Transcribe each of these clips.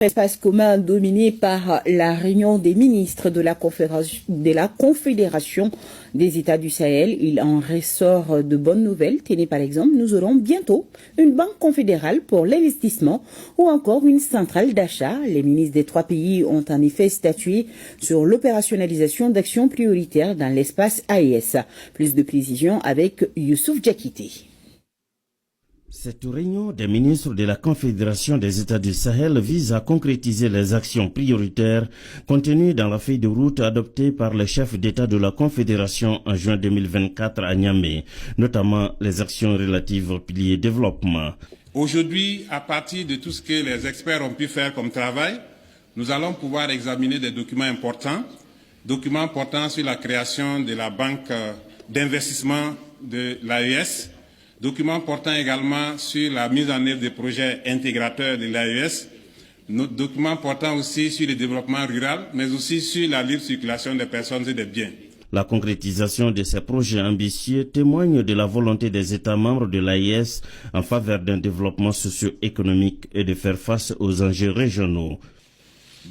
Espace commun dominé par la réunion des ministres de la Confédération des États du Sahel. Il en ressort de bonnes nouvelles. Tenez par exemple, nous aurons bientôt une banque confédérale pour l'investissement ou encore une centrale d'achat. Les ministres des trois pays ont en effet statué sur l'opérationnalisation d'actions prioritaires dans l'espace AES. Plus de précisions avec Youssouf Diakité. Cette réunion des ministres de la Confédération des États du Sahel vise à concrétiser les actions prioritaires contenues dans la feuille de route adoptée par les chefs d'État de la Confédération en juin 2024 à Niamey, notamment les actions relatives au pilier développement. Aujourd'hui, à partir de tout ce que les experts ont pu faire comme travail, nous allons pouvoir examiner des documents portant sur la création de la banque d'investissement de l'AES, documents portant également sur la mise en œuvre des projets intégrateurs de l'AES, documents portant aussi sur le développement rural, mais aussi sur la libre circulation des personnes et des biens. La concrétisation de ces projets ambitieux témoigne de la volonté des États membres de l'AES en faveur d'un développement socio-économique et de faire face aux enjeux régionaux.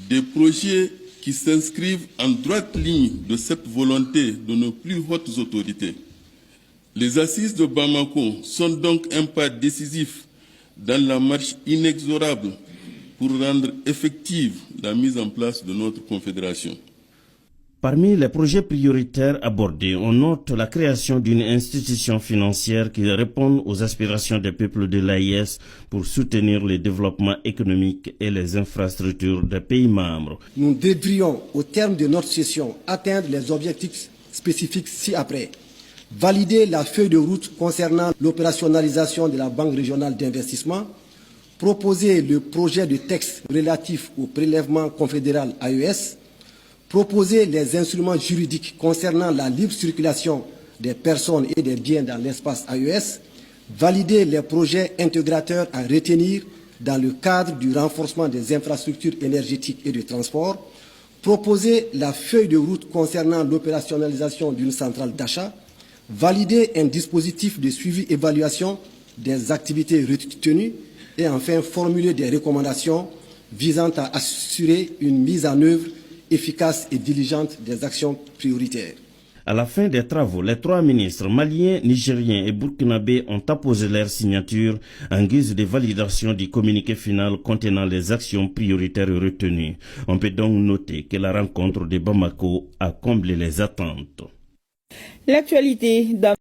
Des projets qui s'inscrivent en droite ligne de cette volonté de nos plus hautes autorités. Les assises de Bamako sont donc un pas décisif dans la marche inexorable pour rendre effective la mise en place de notre confédération. Parmi les projets prioritaires abordés, on note la création d'une institution financière qui réponde aux aspirations des peuples de l'AES pour soutenir le développement économique et les infrastructures des pays membres. Nous devrions, au terme de notre session, atteindre les objectifs spécifiques ci-après. Valider la feuille de route concernant l'opérationnalisation de la Banque régionale d'investissement, proposer le projet de texte relatif au prélèvement confédéral AES, proposer les instruments juridiques concernant la libre circulation des personnes et des biens dans l'espace AES, valider les projets intégrateurs à retenir dans le cadre du renforcement des infrastructures énergétiques et de transport, proposer la feuille de route concernant l'opérationnalisation d'une centrale d'achat, valider un dispositif de suivi-évaluation des activités retenues et enfin formuler des recommandations visant à assurer une mise en œuvre efficace et diligente des actions prioritaires. À la fin des travaux, les trois ministres maliens, nigériens et burkinabés ont apposé leur signature en guise de validation du communiqué final contenant les actions prioritaires retenues. On peut donc noter que la rencontre de Bamako a comblé les attentes. L'actualité dans